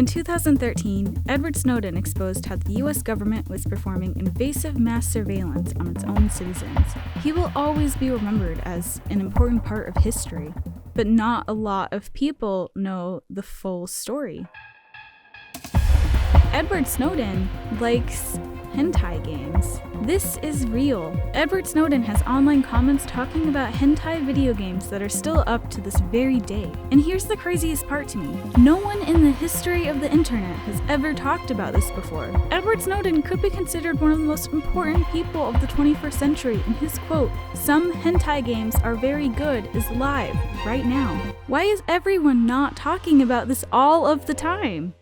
In 2013, Edward Snowden exposed how the US government was performing invasive mass surveillance on its own citizens. He will always be remembered as an important part of history, but not a lot of people know the full story. Edward Snowden likes hentai games. This is real. Edward Snowden has online comments talking about hentai video games that are still up to this very day. And here's the craziest part to me. No one in the history of the internet has ever talked about this before. Edward Snowden could be considered one of the most important people of the 21st century, and his quote, "Some hentai games are very good," is live right now. Why is everyone not talking about this all of the time?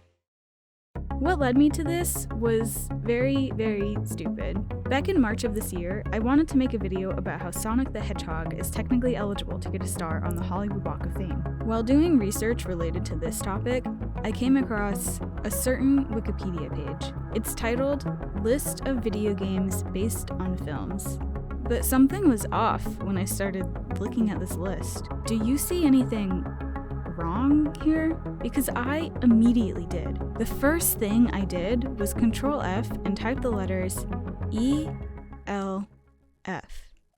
What led me to this was very, very stupid. Back in March of this year, I wanted to make a video about how Sonic the Hedgehog is technically eligible to get a star on the Hollywood Walk of Fame. While doing research related to this topic, I came across a certain Wikipedia page. It's titled List of Video Games Based on Films. But something was off when I started looking at this list. Do you see anything wrong here? Because I immediately did. The first thing I did was Control F and type the letters ELF.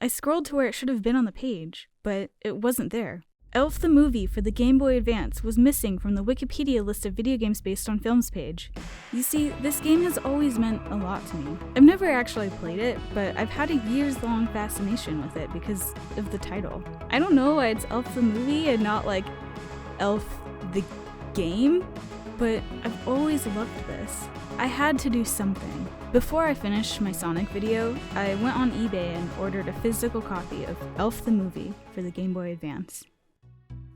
I scrolled to where it should have been on the page, but it wasn't there. Elf the movie for the Game Boy Advance was missing from the Wikipedia list of video games based on films page. You see, this game has always meant a lot to me. I've never actually played it, but I've had a years-long fascination with it because of the title. I don't know why it's Elf the movie and not like Elf the game, but I've always loved this. I had to do something. Before I finished my Sonic video, I went on eBay and ordered a physical copy of Elf the movie for the Game Boy Advance.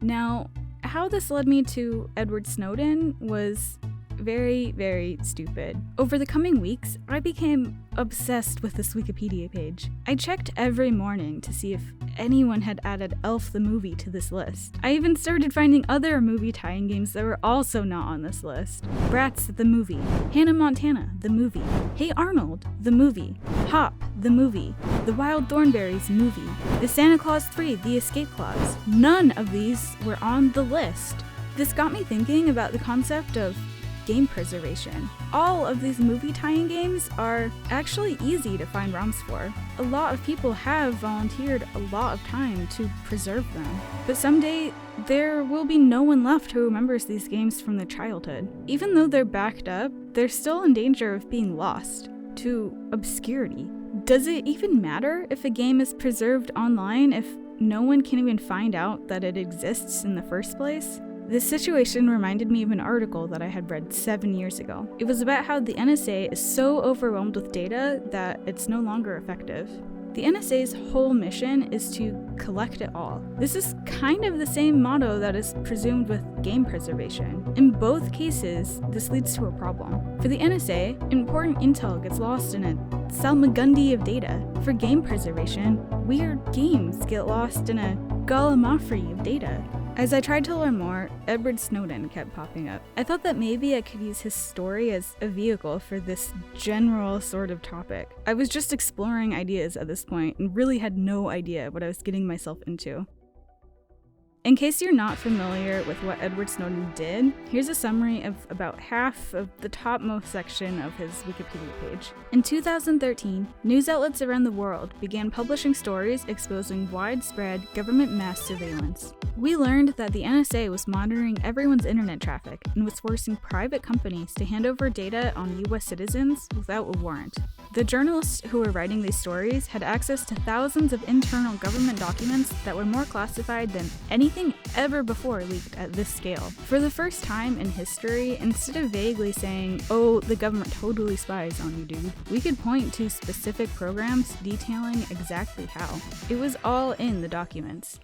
Now, how this led me to Edward Snowden was very, very stupid. Over the coming weeks, I became obsessed with this Wikipedia page. I checked every morning to see if anyone had added Elf the movie to this list. I even started finding other movie tie-in games that were also not on this list. Bratz the movie, Hannah Montana the movie, Hey Arnold the movie, Hop the movie, The Wild Thornberrys movie, The Santa Claus 3 The Escape Clause. None of these were on the list. This got me thinking about the concept of game preservation. All of these movie tie-in games are actually easy to find ROMs for. A lot of people have volunteered a lot of time to preserve them. But someday, there will be no one left who remembers these games from their childhood. Even though they're backed up, they're still in danger of being lost to obscurity. Does it even matter if a game is preserved online if no one can even find out that it exists in the first place? This situation reminded me of an article that I had read 7 years ago. It was about how the NSA is so overwhelmed with data that it's no longer effective. The NSA's whole mission is to collect it all. This is kind of the same motto that is presumed with game preservation. In both cases, this leads to a problem. For the NSA, important intel gets lost in a salmagundi of data. For game preservation, weird games get lost in a gallimaufry of data. As I tried to learn more, Edward Snowden kept popping up. I thought that maybe I could use his story as a vehicle for this general sort of topic. I was just exploring ideas at this point and really had no idea what I was getting myself into. In case you're not familiar with what Edward Snowden did, here's a summary of about half of the topmost section of his Wikipedia page. In 2013, news outlets around the world began publishing stories exposing widespread government mass surveillance. We learned that the NSA was monitoring everyone's internet traffic and was forcing private companies to hand over data on US citizens without a warrant. The journalists who were writing these stories had access to thousands of internal government documents that were more classified than anything ever before leaked at this scale. For the first time in history, instead of vaguely saying, "Oh, the government totally spies on you, dude," we could point to specific programs detailing exactly how. It was all in the documents.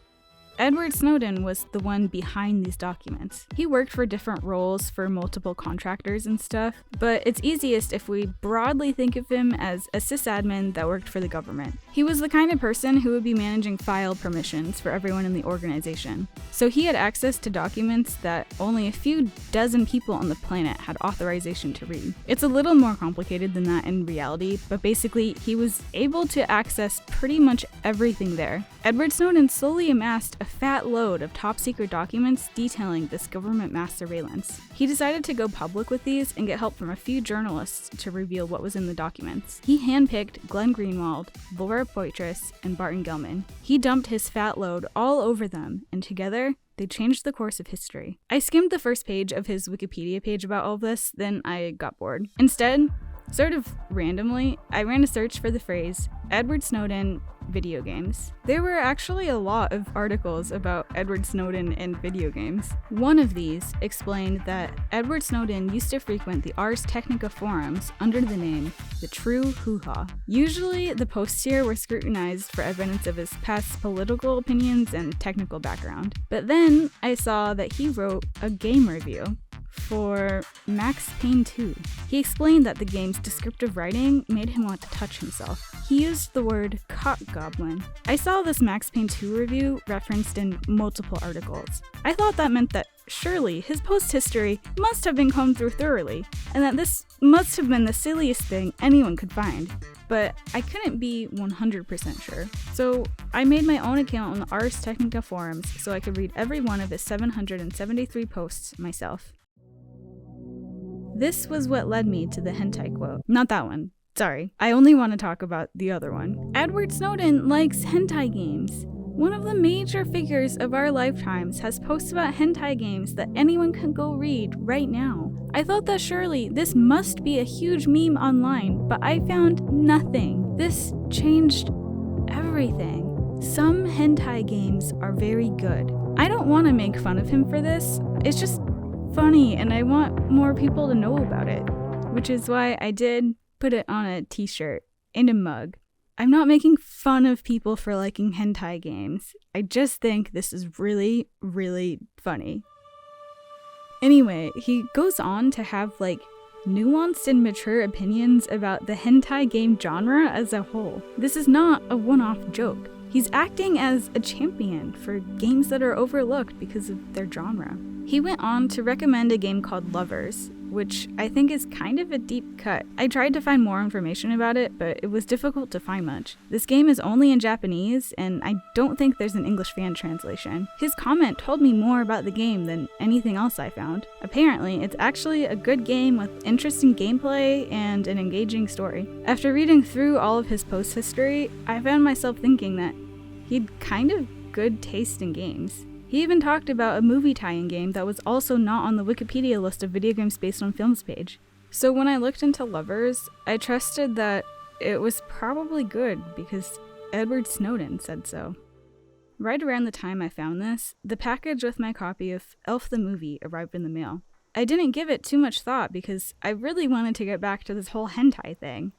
Edward Snowden was the one behind these documents. He worked for different roles for multiple contractors and stuff, but it's easiest if we broadly think of him as a sysadmin that worked for the government. He was the kind of person who would be managing file permissions for everyone in the organization. So he had access to documents that only a few dozen people on the planet had authorization to read. It's a little more complicated than that in reality, but basically he was able to access pretty much everything there. Edward Snowden slowly amassed a fat load of top-secret documents detailing this government mass surveillance. He decided to go public with these and get help from a few journalists to reveal what was in the documents. He handpicked Glenn Greenwald, Laura Poitras, and Barton Gellman. He dumped his fat load all over them, and together, they changed the course of history. I skimmed the first page of his Wikipedia page about all of this, then I got bored. Instead, sort of randomly, I ran a search for the phrase Edward Snowden video games. There were actually a lot of articles about Edward Snowden and video games. One of these explained that Edward Snowden used to frequent the Ars Technica forums under the name The True Hoo-Ha. Usually, the posts here were scrutinized for evidence of his past political opinions and technical background. But then I saw that he wrote a game review for Max Payne 2. He explained that the game's descriptive writing made him want to touch himself. He used the word cock goblin. I saw this Max Payne 2 review referenced in multiple articles. I thought that meant that surely his post history must have been combed through thoroughly, and that this must have been the silliest thing anyone could find. But I couldn't be 100% sure. So I made my own account on the Ars Technica forums so I could read every one of his 773 posts myself. This was what led me to the hentai quote. Not that one. Sorry. I only want to talk about the other one. Edward Snowden likes hentai games. One of the major figures of our lifetimes has posts about hentai games that anyone can go read right now. I thought that surely this must be a huge meme online, but I found nothing. This changed everything. Some hentai games are very good. I don't want to make fun of him for this. It's just funny, and I want more people to know about it, which is why I did put it on a t-shirt and a mug. I'm not making fun of people for liking hentai games. I just think this is really, really funny. Anyway, he goes on to have nuanced and mature opinions about the hentai game genre as a whole. This is not a one-off joke. He's acting as a champion for games that are overlooked because of their genre. He went on to recommend a game called Lovers, which I think is kind of a deep cut. I tried to find more information about it, but it was difficult to find much. This game is only in Japanese, and I don't think there's an English fan translation. His comment told me more about the game than anything else I found. Apparently, it's actually a good game with interesting gameplay and an engaging story. After reading through all of his post history, I found myself thinking that he'd kind of good taste in games. He even talked about a movie tie-in game that was also not on the Wikipedia list of video games based on films page. So when I looked into Lovers, I trusted that it was probably good because Edward Snowden said so. Right around the time I found this, the package with my copy of Elf the Movie arrived in the mail. I didn't give it too much thought because I really wanted to get back to this whole hentai thing.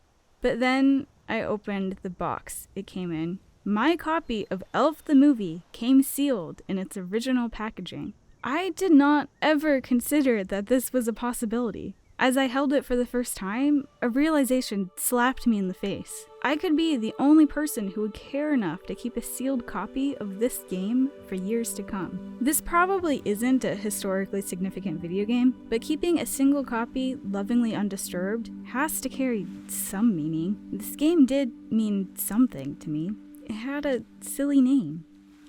But then I opened the box it came in. My copy of Elf the Movie came sealed in its original packaging. I did not ever consider that this was a possibility. As I held it for the first time, a realization slapped me in the face. I could be the only person who would care enough to keep a sealed copy of this game for years to come. This probably isn't a historically significant video game, but keeping a single copy lovingly undisturbed has to carry some meaning. This game did mean something to me. It had a silly name.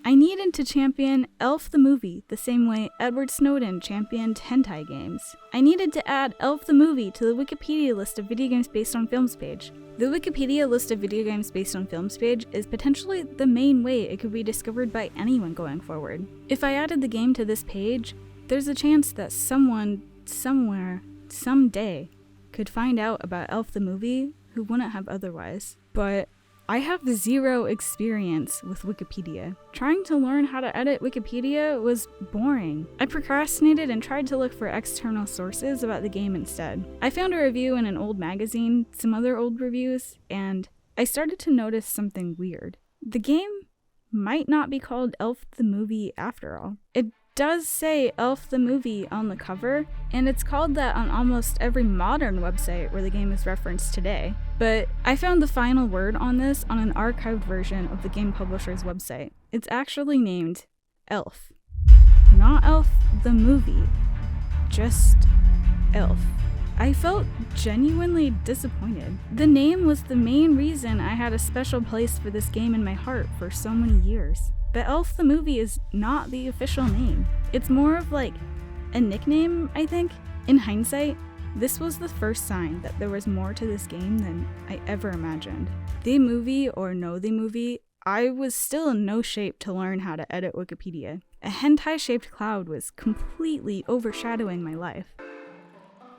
I needed to champion Elf the Movie the same way Edward Snowden championed hentai games. I needed to add Elf the Movie to the Wikipedia list of video games based on films page. The Wikipedia list of video games based on films page is potentially the main way it could be discovered by anyone going forward. If I added the game to this page, there's a chance that someone, somewhere, someday could find out about Elf the Movie who wouldn't have otherwise. But I have zero experience with Wikipedia. Trying to learn how to edit Wikipedia was boring. I procrastinated and tried to look for external sources about the game instead. I found a review in an old magazine, some other old reviews, and I started to notice something weird. The game might not be called Elf the Movie after all. It does say Elf the Movie on the cover, and it's called that on almost every modern website where the game is referenced today. But I found the final word on this on an archived version of the game publisher's website. It's actually named Elf. Not Elf the Movie, just Elf. I felt genuinely disappointed. The name was the main reason I had a special place for this game in my heart for so many years. but Elf the movie is not the official name. It's more of like a nickname, I think. In hindsight, this was the first sign that there was more to this game than I ever imagined. The movie or no the movie, I was still in no shape to learn how to edit Wikipedia. A hentai-shaped cloud was completely overshadowing my life.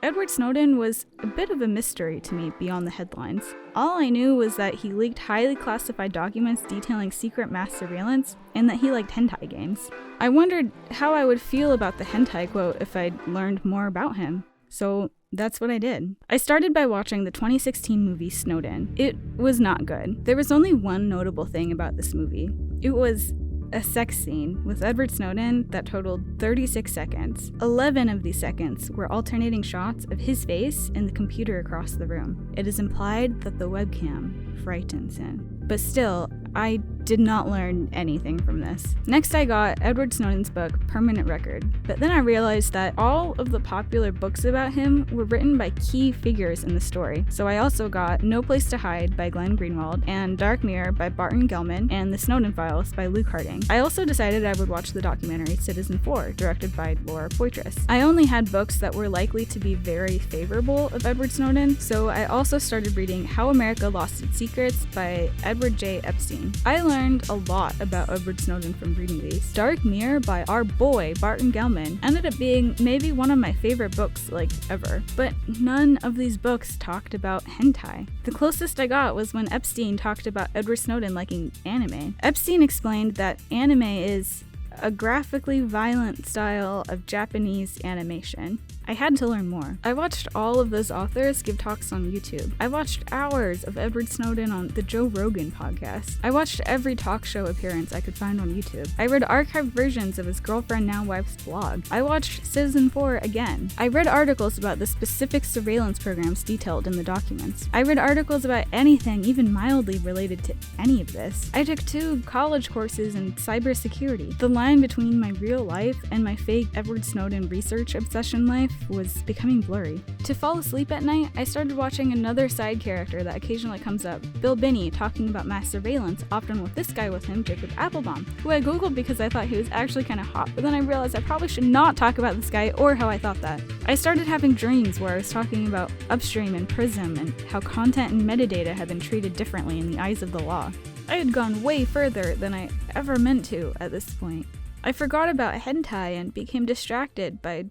Edward Snowden was a bit of a mystery to me beyond the headlines. All I knew was that he leaked highly classified documents detailing secret mass surveillance, and that he liked hentai games. I wondered how I would feel about the hentai quote if I'd learned more about him. So that's what I did. I started by watching the 2016 movie Snowden. It was not good. There was only one notable thing about this movie. It was a sex scene with Edward Snowden that totaled 36 seconds. 11 of these seconds were alternating shots of his face and the computer across the room. It is implied that the webcam frightens him. But still, I did not learn anything from this. Next, I got Edward Snowden's book, Permanent Record. But then I realized that all of the popular books about him were written by key figures in the story. So I also got No Place to Hide by Glenn Greenwald, and Dark Mirror by Barton Gellman, and The Snowden Files by Luke Harding. I also decided I would watch the documentary Citizen 4, directed by Laura Poitras. I only had books that were likely to be very favorable of Edward Snowden, so I also started reading How America Lost Its Secrets by Edward J. Epstein. I learned a lot about Edward Snowden from reading these. Dark Mirror by our boy Barton Gellman ended up being maybe one of my favorite books ever, but none of these books talked about hentai. The closest I got was when Epstein talked about Edward Snowden liking anime. Epstein explained that anime is a graphically violent style of Japanese animation. I had to learn more. I watched all of those authors give talks on YouTube. I watched hours of Edward Snowden on the Joe Rogan podcast. I watched every talk show appearance I could find on YouTube. I read archived versions of his girlfriend now wife's blog. I watched Citizen 4 again. I read articles about the specific surveillance programs detailed in the documents. I read articles about anything even mildly related to any of this. I took 2 college courses in cybersecurity. The line between my real life and my fake Edward Snowden research obsession life was becoming blurry. To fall asleep at night, I started watching another side character that occasionally comes up, Bill Binney, talking about mass surveillance, often with this guy with him, Jacob Applebaum, who I googled because I thought he was actually kind of hot, but then I realized I probably should not talk about this guy or how I thought that. I started having dreams where I was talking about Upstream and Prism and how content and metadata had been treated differently in the eyes of the law. I had gone way further than I ever meant to at this point. I forgot about hentai and became distracted by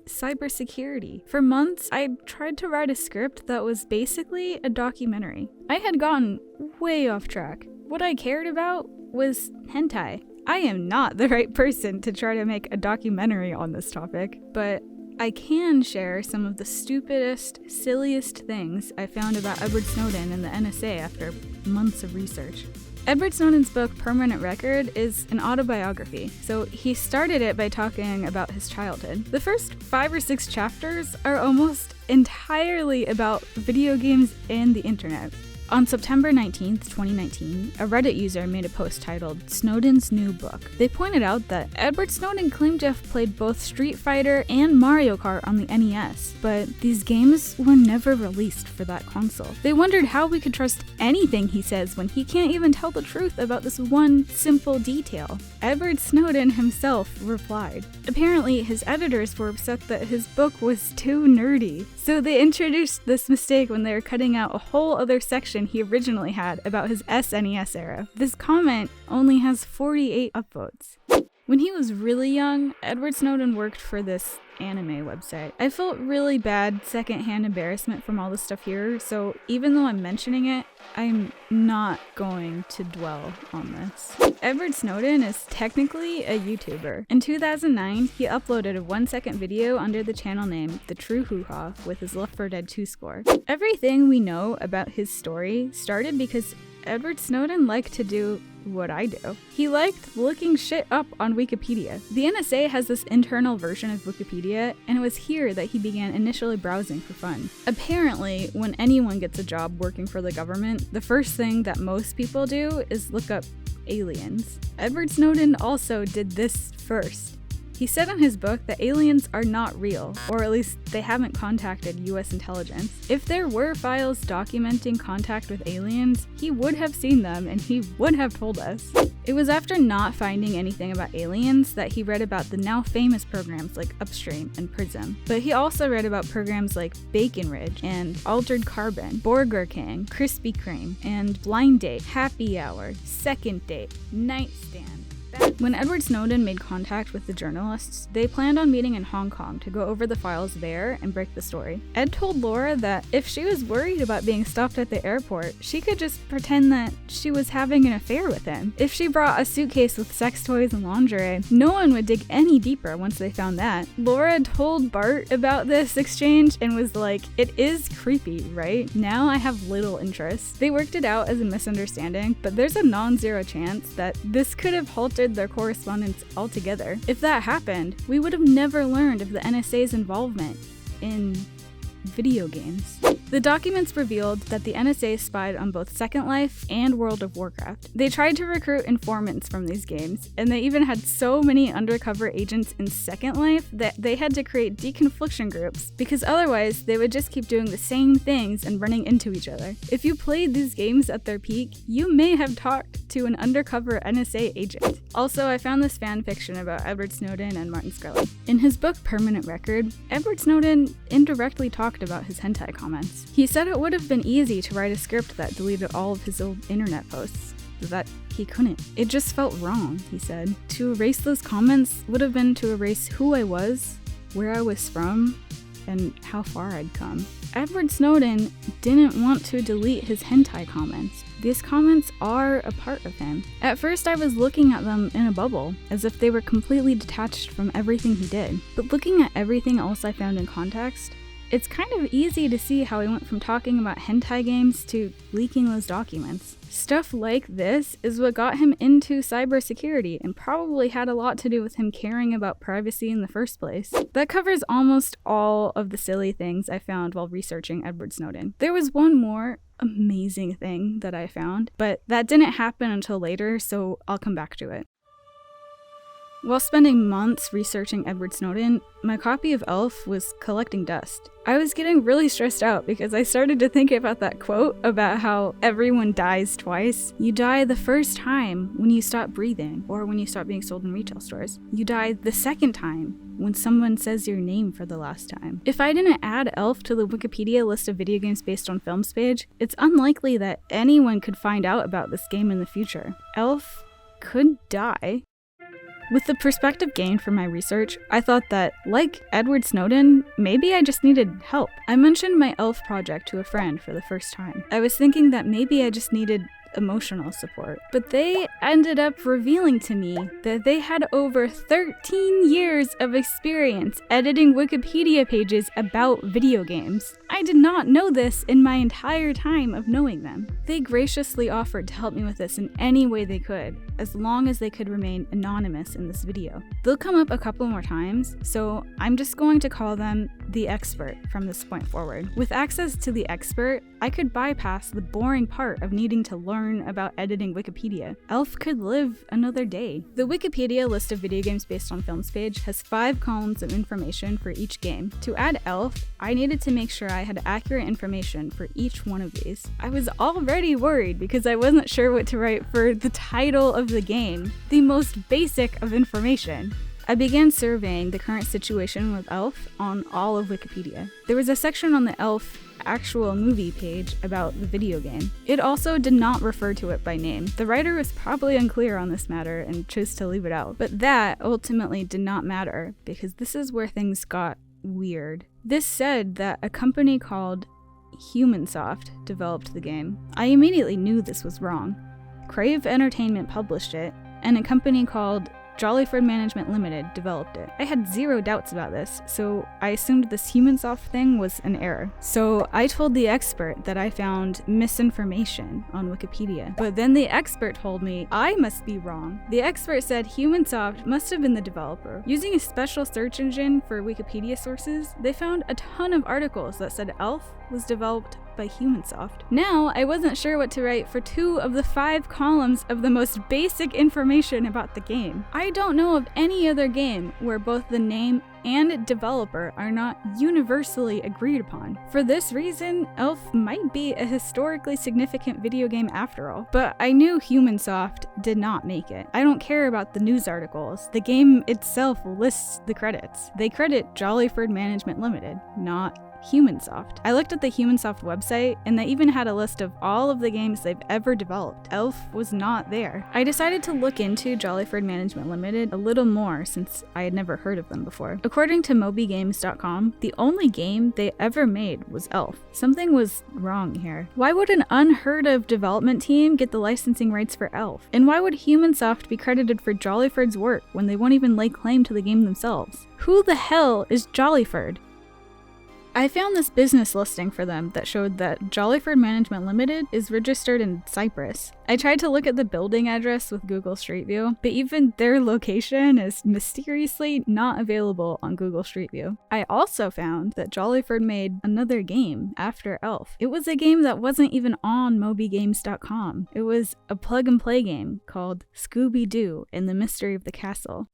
cybersecurity. For months, I tried to write a script that was basically a documentary. I had gotten way off track. What I cared about was hentai. I am not the right person to try to make a documentary on this topic, but I can share some of the stupidest, silliest things I found about Edward Snowden and the NSA after months of research. Edward Snowden's book, Permanent Record, is an autobiography, so he started it by talking about his childhood. The first 5 or 6 chapters are almost entirely about video games and the internet. On September 19th, 2019, a Reddit user made a post titled Snowden's New Book. They pointed out that Edward Snowden claimed to have played both Street Fighter and Mario Kart on the NES, but these games were never released for that console. They wondered how we could trust anything he says when he can't even tell the truth about this one simple detail. Edward Snowden himself replied. Apparently, his editors were upset that his book was too nerdy, so they introduced this mistake when they were cutting out a whole other section he originally had about his SNES era. This comment only has 48 upvotes. When he was really young, Edward Snowden worked for this anime website. I felt really bad secondhand embarrassment from all this stuff here, so even though I'm mentioning it, I'm not going to dwell on this. Edward Snowden is technically a YouTuber. In 2009, he uploaded a 1-second video under the channel name The True Hoo-Ha with his Left 4 Dead 2 score. Everything we know about his story started because Edward Snowden liked to do what I do. He liked looking shit up on Wikipedia. The NSA has this internal version of Wikipedia, and it was here that he began initially browsing for fun. Apparently, when anyone gets a job working for the government, the first thing that most people do is look up aliens. Edward Snowden also did this first. He said in his book that aliens are not real, or at least they haven't contacted US intelligence. If there were files documenting contact with aliens, he would have seen them and he would have told us. It was after not finding anything about aliens that he read about the now famous programs like Upstream and Prism. But he also read about programs like Bacon Ridge and Altered Carbon, Burger King, Krispy Kreme, and Blind Date, Happy Hour, Second Date, Nightstand. When Edward Snowden made contact with the journalists, they planned on meeting in Hong Kong to go over the files there and break the story. Ed told Laura that if she was worried about being stopped at the airport, she could just pretend that she was having an affair with him. If she brought a suitcase with sex toys and lingerie, no one would dig any deeper once they found that. Laura told Bart about this exchange and was like, "It is creepy, right? Now I have little interest." They worked it out as a misunderstanding, but there's a non-zero chance that this could have halted their correspondence altogether. If that happened, we would have never learned of the NSA's involvement in video games. The documents revealed that the NSA spied on both Second Life and World of Warcraft. They tried to recruit informants from these games, and they even had so many undercover agents in Second Life that they had to create deconfliction groups, because otherwise they would just keep doing the same things and running into each other. If you played these games at their peak, you may have talked to an undercover NSA agent. Also, I found this fan fiction about Edward Snowden and Martin Skrillex. In his book Permanent Record, Edward Snowden indirectly talked about his hentai comments. He said it would have been easy to write a script that deleted all of his old internet posts, but that he couldn't. It just felt wrong, he said. To erase those comments would have been to erase who I was, where I was from, and how far I'd come. Edward Snowden didn't want to delete his hentai comments. These comments are a part of him. At first I was looking at them in a bubble, as if they were completely detached from everything he did. But looking at everything else I found in context, it's kind of easy to see how he went from talking about hentai games to leaking those documents. Stuff like this is what got him into cybersecurity and probably had a lot to do with him caring about privacy in the first place. That covers almost all of the silly things I found while researching Edward Snowden. There was one more amazing thing that I found, but that didn't happen until later, so I'll come back to it. While spending months researching Edward Snowden, my copy of Elf was collecting dust. I was getting really stressed out because I started to think about that quote about how everyone dies twice. You die the first time when you stop breathing, or when you stop being sold in retail stores. You die the second time when someone says your name for the last time. If I didn't add Elf to the Wikipedia list of video games based on films page, it's unlikely that anyone could find out about this game in the future. Elf could die. With the perspective gained from my research, I thought that, like Edward Snowden, maybe I just needed help. I mentioned my Elf project to a friend for the first time. I was thinking that maybe I just needed emotional support. But they ended up revealing to me that they had over 13 years of experience editing Wikipedia pages about video games. I did not know this in my entire time of knowing them. They graciously offered to help me with this in any way they could, as long as they could remain anonymous in this video. They'll come up a couple more times, so I'm just going to call them the expert from this point forward. With access to the expert, I could bypass the boring part of needing to learn about editing Wikipedia. Elf could live another day. The Wikipedia list of video games based on films page has 5 columns of information for each game. To add Elf, I needed to make sure I had accurate information for each one of these. I was already worried because I wasn't sure what to write for the title of the game, the most basic of information. I began surveying the current situation with Elf on all of Wikipedia. There was a section on the Elf actual movie page about the video game. It also did not refer to it by name. The writer was probably unclear on this matter and chose to leave it out. But that ultimately did not matter, because this is where things got weird. This said that a company called HumanSoft developed the game. I immediately knew this was wrong. Crave Entertainment published it, and a company called Jollyford Management Limited developed it. I had zero doubts about this, so I assumed this HumanSoft thing was an error. So I told the expert that I found misinformation on Wikipedia. But then the expert told me I must be wrong. The expert said HumanSoft must have been the developer. Using a special search engine for Wikipedia sources, they found a ton of articles that said Elf was developed by Humansoft. Now, I wasn't sure what to write for 2 of the 5 columns of the most basic information about the game. I don't know of any other game where both the name and developer are not universally agreed upon. For this reason, Elf might be a historically significant video game after all. But I knew Humansoft did not make it. I don't care about the news articles. The game itself lists the credits. They credit Jollyford Management Limited, not Humansoft. I looked at the Humansoft website, and they even had a list of all of the games they've ever developed. Elf was not there. I decided to look into Jollyford Management Limited a little more since I had never heard of them before. According to mobygames.com, the only game they ever made was Elf. Something was wrong here. Why would an unheard of development team get the licensing rights for Elf? And why would Humansoft be credited for Jollyford's work when they won't even lay claim to the game themselves? Who the hell is Jollyford? I found this business listing for them that showed that Jollyford Management Limited is registered in Cyprus. I tried to look at the building address with Google Street View, but even their location is mysteriously not available on Google Street View. I also found that Jollyford made another game after Elf. It was a game that wasn't even on mobygames.com. It was a plug-and-play game called Scooby-Doo and the Mystery of the Castle.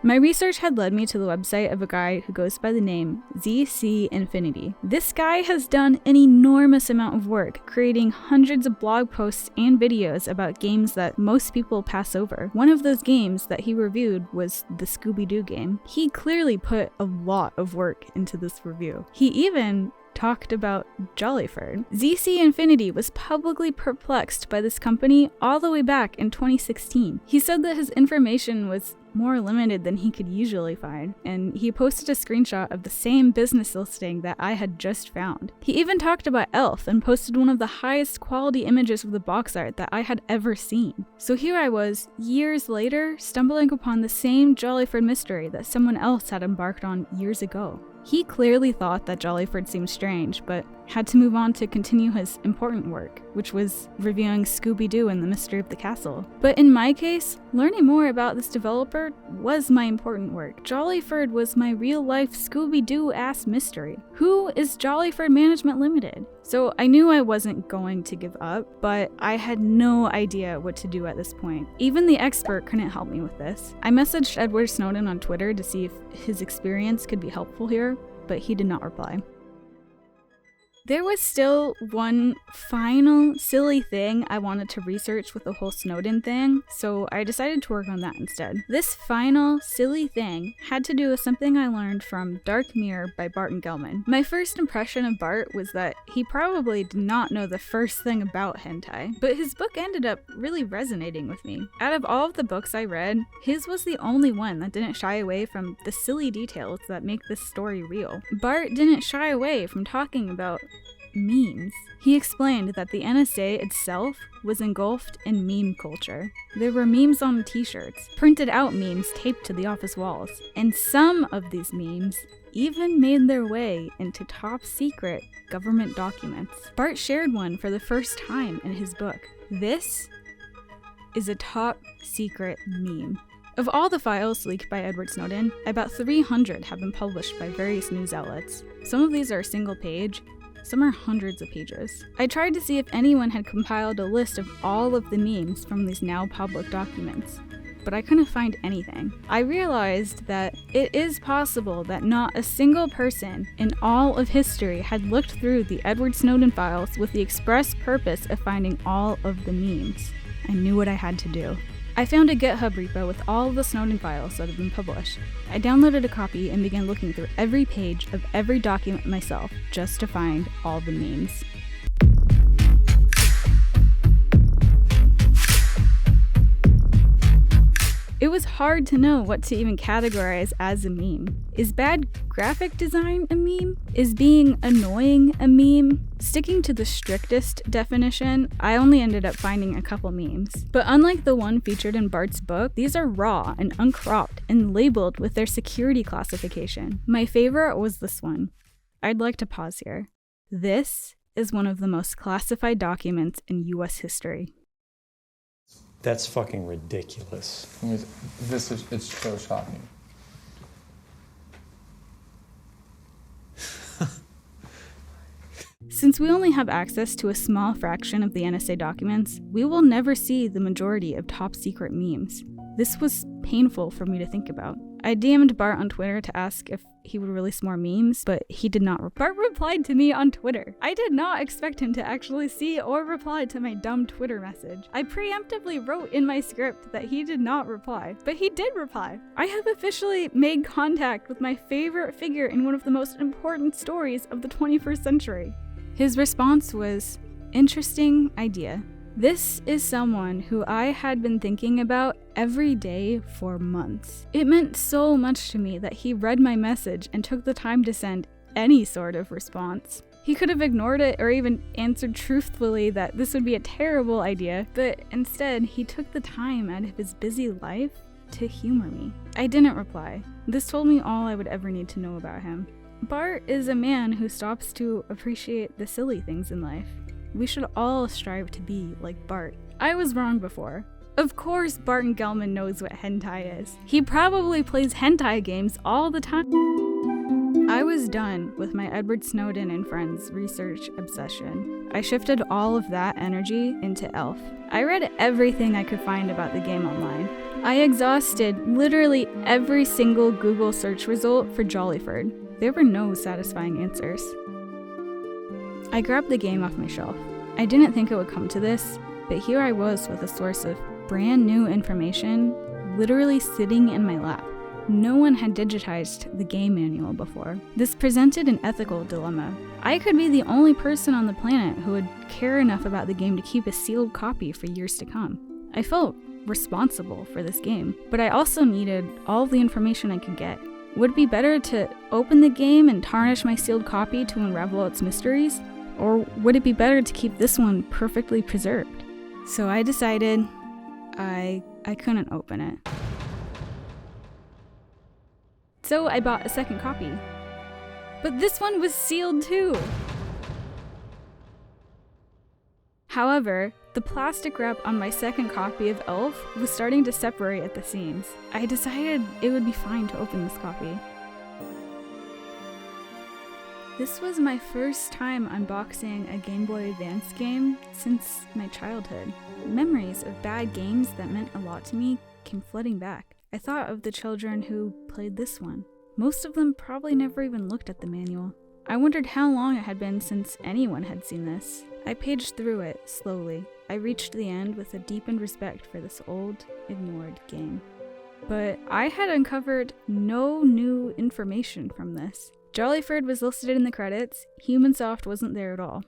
My research had led me to the website of a guy who goes by the name ZC Infinity. This guy has done an enormous amount of work, creating hundreds of blog posts and videos about games that most people pass over. One of those games that he reviewed was the Scooby-Doo game. He clearly put a lot of work into this review. He even talked about Jollyford. ZC Infinity was publicly perplexed by this company all the way back in 2016. He said that his information was more limited than he could usually find, and he posted a screenshot of the same business listing that I had just found. He even talked about Elf and posted one of the highest quality images of the box art that I had ever seen. So here I was, years later, stumbling upon the same Jollyford mystery that someone else had embarked on years ago. He clearly thought that Jollyford seemed strange, but had to move on to continue his important work, which was reviewing Scooby-Doo and the Mystery of the Castle. But in my case, learning more about this developer was my important work. Jollyford was my real-life Scooby-Doo-ass mystery. Who is Jollyford Management Limited? So I knew I wasn't going to give up, but I had no idea what to do at this point. Even the expert couldn't help me with this. I messaged Edward Snowden on Twitter to see if his experience could be helpful here, but he did not reply. There was still one final silly thing I wanted to research with the whole Snowden thing, so I decided to work on that instead. This final silly thing had to do with something I learned from Dark Mirror by Bart and Gelman. My first impression of Bart was that he probably did not know the first thing about hentai, but his book ended up really resonating with me. Out of all of the books I read, his was the only one that didn't shy away from the silly details that make this story real. Bart didn't shy away from talking about memes. He explained that the NSA itself was engulfed in meme culture. There were memes on t-shirts, printed out memes taped to the office walls, and some of these memes even made their way into top secret government documents. Bart shared one for the first time in his book. This is a top secret meme. Of all the files leaked by Edward Snowden, about 300 have been published by various news outlets. Some of these are single page, some are hundreds of pages. I tried to see if anyone had compiled a list of all of the memes from these now public documents, but I couldn't find anything. I realized that it is possible that not a single person in all of history had looked through the Edward Snowden files with the express purpose of finding all of the memes. I knew what I had to do. I found a GitHub repo with all of the Snowden files that have been published. I downloaded a copy and began looking through every page of every document myself just to find all the memes. It was hard to know what to even categorize as a meme. Is bad graphic design a meme? Is being annoying a meme? Sticking to the strictest definition, I only ended up finding a couple memes. But unlike the one featured in Bart's book, these are raw and uncropped and labeled with their security classification. My favorite was this one. I'd like to pause here. This is one of the most classified documents in US history. That's fucking ridiculous. It's so shocking. Since we only have access to a small fraction of the NSA documents, we will never see the majority of top-secret memes. This was painful for me to think about. I DM'd Bart on Twitter to ask if he would release more memes, but he did not. Bart replied to me on Twitter. I did not expect him to actually see or reply to my dumb Twitter message. I preemptively wrote in my script that he did not reply, but he did reply. I have officially made contact with my favorite figure in one of the most important stories of the 21st century. His response was, "Interesting idea. This is someone who I had been thinking about every day for months." It meant so much to me that he read my message and took the time to send any sort of response. He could have ignored it or even answered truthfully that this would be a terrible idea, but instead he took the time out of his busy life to humor me. I didn't reply. This told me all I would ever need to know about him. Bart is a man who stops to appreciate the silly things in life. We should all strive to be like Bart. I was wrong before. Of course Barton Gelman knows what hentai is. He probably plays hentai games all the time. I was done with my Edward Snowden and Friends research obsession. I shifted all of that energy into Elf. I read everything I could find about the game online. I exhausted literally every single Google search result for Jollyford. There were no satisfying answers. I grabbed the game off my shelf. I didn't think it would come to this, but here I was with a source of brand new information literally sitting in my lap. No one had digitized the game manual before. This presented an ethical dilemma. I could be the only person on the planet who would care enough about the game to keep a sealed copy for years to come. I felt responsible for this game, but I also needed all the information I could get. Would it be better to open the game and tarnish my sealed copy to unravel its mysteries? Or would it be better to keep this one perfectly preserved? So I decided I couldn't open it. So I bought a second copy. But this one was sealed too! However, the plastic wrap on my second copy of Elf was starting to separate at the seams. I decided it would be fine to open this copy. This was my first time unboxing a Game Boy Advance game since my childhood. Memories of bad games that meant a lot to me came flooding back. I thought of the children who played this one. Most of them probably never even looked at the manual. I wondered how long it had been since anyone had seen this. I paged through it slowly. I reached the end with a deepened respect for this old, ignored game. But I had uncovered no new information from this. Jollyford was listed in the credits. Humansoft wasn't there at all.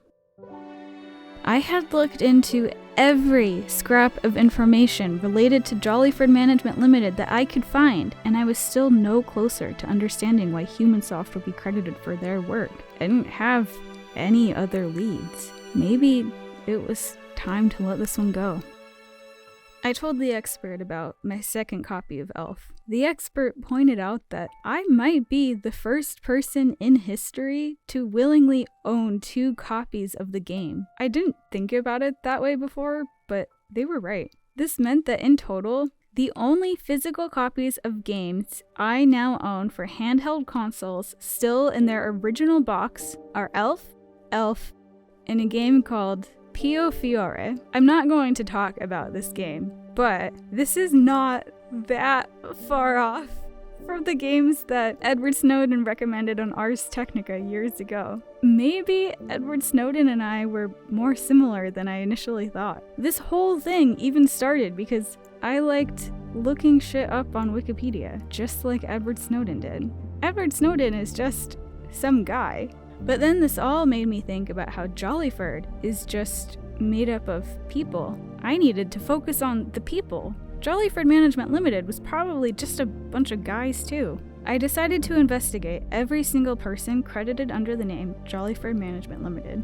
I had looked into every scrap of information related to Jollyford Management Limited that I could find, and I was still no closer to understanding why Humansoft would be credited for their work. I didn't have any other leads. Maybe it was time to let this one go. I told the expert about my second copy of Elf. The expert pointed out that I might be the first person in history to willingly own 2 copies of the game. I didn't think about it that way before, but they were right. This meant that in total, the only physical copies of games I now own for handheld consoles still in their original box are Elf, and a game called Pio Fiore. I'm not going to talk about this game, but this is not that far off from the games that Edward Snowden recommended on Ars Technica years ago. Maybe Edward Snowden and I were more similar than I initially thought. This whole thing even started because I liked looking shit up on Wikipedia, just like Edward Snowden did. Edward Snowden is just some guy. But then this all made me think about how Jollyford is just made up of people. I needed to focus on the people. Jollyford Management Limited was probably just a bunch of guys too. I decided to investigate every single person credited under the name Jollyford Management Limited.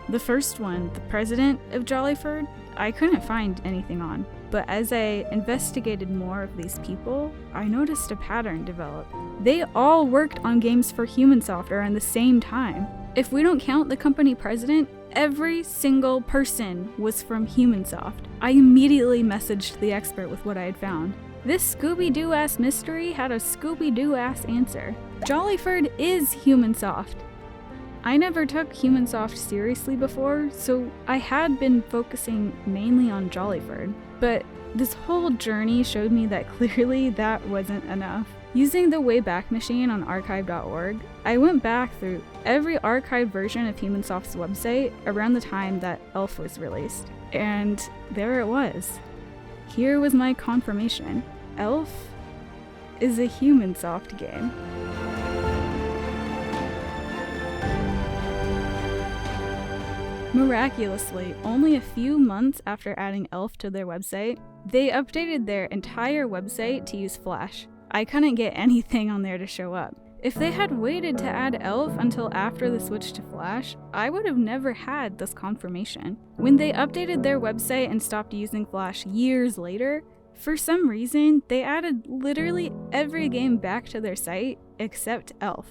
The first one, the president of Jollyford, I couldn't find anything on. But as I investigated more of these people, I noticed a pattern develop. They all worked on games for Humansoft around the same time. If we don't count the company president, every single person was from Humansoft. I immediately messaged the expert with what I had found. This Scooby-Doo-ass mystery had a Scooby-Doo-ass answer. Jollyford is Humansoft. I never took Humansoft seriously before, so I had been focusing mainly on Jollyford. But this whole journey showed me that clearly that wasn't enough. Using the Wayback Machine on archive.org, I went back through every archived version of Humansoft's website around the time that ELF was released. And there it was. Here was my confirmation. ELF is a Humansoft game. Miraculously, only a few months after adding ELF to their website, they updated their entire website to use Flash. I couldn't get anything on there to show up. If they had waited to add ELF until after the switch to Flash, I would have never had this confirmation. When they updated their website and stopped using Flash years later, for some reason, they added literally every game back to their site except ELF.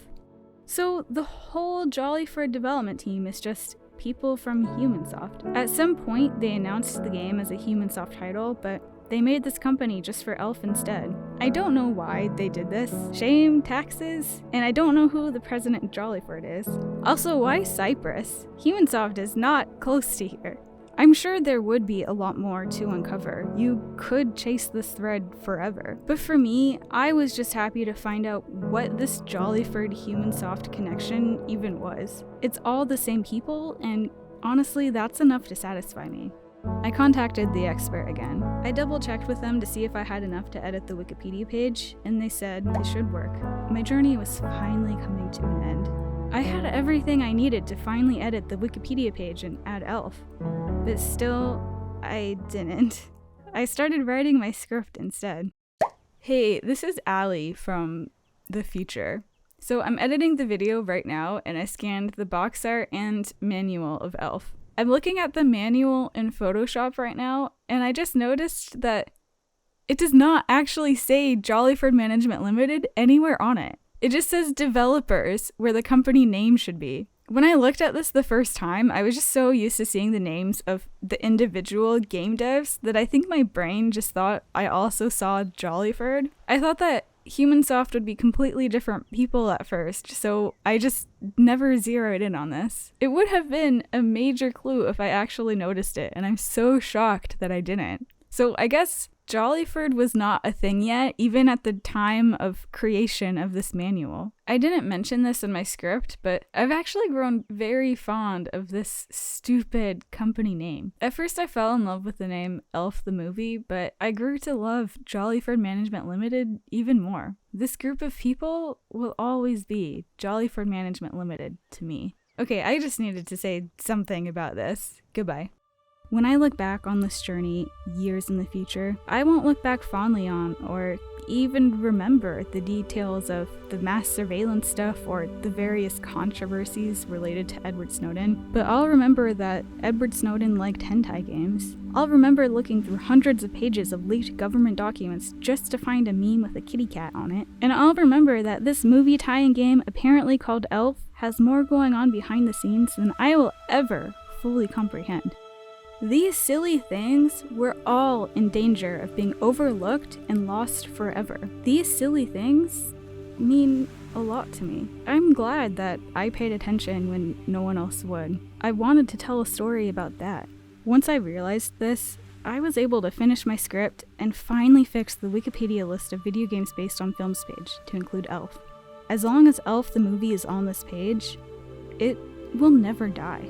So the whole Jollyford development team is just people from Humansoft. At some point, they announced the game as a Humansoft title, but they made this company just for ELF instead. I don't know why they did this. Shame, taxes, and I don't know who the president of Jollyford is. Also, why Cyprus? Humansoft is not close to here. I'm sure there would be a lot more to uncover. You could chase this thread forever. But for me, I was just happy to find out what this Jollyford Humansoft connection even was. It's all the same people, and honestly, that's enough to satisfy me. I contacted the expert again. I double-checked with them to see if I had enough to edit the Wikipedia page, and they said it should work. My journey was finally coming to an end. I had everything I needed to finally edit the Wikipedia page and add ELF. But still, I didn't. I started writing my script instead. Hey, this is Allie from the future. So I'm editing the video right now, and I scanned the box art and manual of ELF. I'm looking at the manual in Photoshop right now, and I just noticed that it does not actually say Jollyford Management Limited anywhere on it. It just says developers, where the company name should be. When I looked at this the first time, I was just so used to seeing the names of the individual game devs that I think my brain just thought I also saw Jollyford. I thought that Humansoft would be completely different people at first, so I just never zeroed in on this. It would have been a major clue if I actually noticed it, and I'm so shocked that I didn't. So I guess Jollyford was not a thing yet, even at the time of creation of this manual. I didn't mention this in my script, but I've actually grown very fond of this stupid company name. At first I fell in love with the name ELF the movie, but I grew to love Jollyford Management Limited even more. This group of people will always be Jollyford Management Limited to me. Okay, I just needed to say something about this. Goodbye. When I look back on this journey years in the future, I won't look back fondly on or even remember the details of the mass surveillance stuff or the various controversies related to Edward Snowden, but I'll remember that Edward Snowden liked hentai games. I'll remember looking through hundreds of pages of leaked government documents just to find a meme with a kitty cat on it. And I'll remember that this movie tie-in game, apparently called ELF, has more going on behind the scenes than I will ever fully comprehend. These silly things were all in danger of being overlooked and lost forever. These silly things mean a lot to me. I'm glad that I paid attention when no one else would. I wanted to tell a story about that. Once I realized this, I was able to finish my script and finally fix the Wikipedia list of video games based on films page to include ELF. As long as ELF the movie is on this page, it will never die.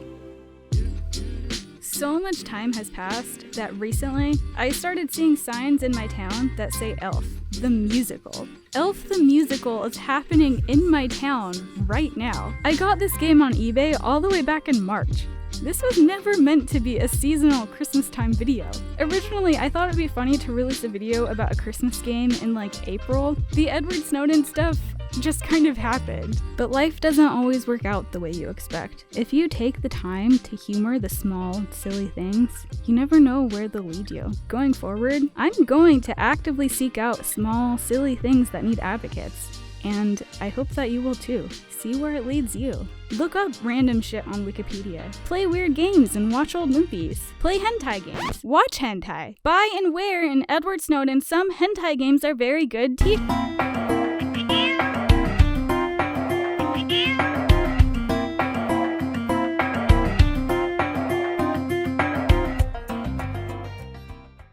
So much time has passed that recently I started seeing signs in my town that say ELF, the musical. ELF the musical is happening in my town right now. I got this game on eBay all the way back in March. This was never meant to be a seasonal Christmas time video. Originally, I thought it'd be funny to release a video about a Christmas game in like April. The Edward Snowden stuff just kind of happened. But life doesn't always work out the way you expect. If you take the time to humor the small, silly things, you never know where they'll lead you. Going forward, I'm going to actively seek out small, silly things that need advocates. And I hope that you will too. See where it leads you. Look up random shit on Wikipedia. Play weird games and watch old movies. Play hentai games. Watch hentai. Buy and wear in Edward Snowden. Some hentai games are very good.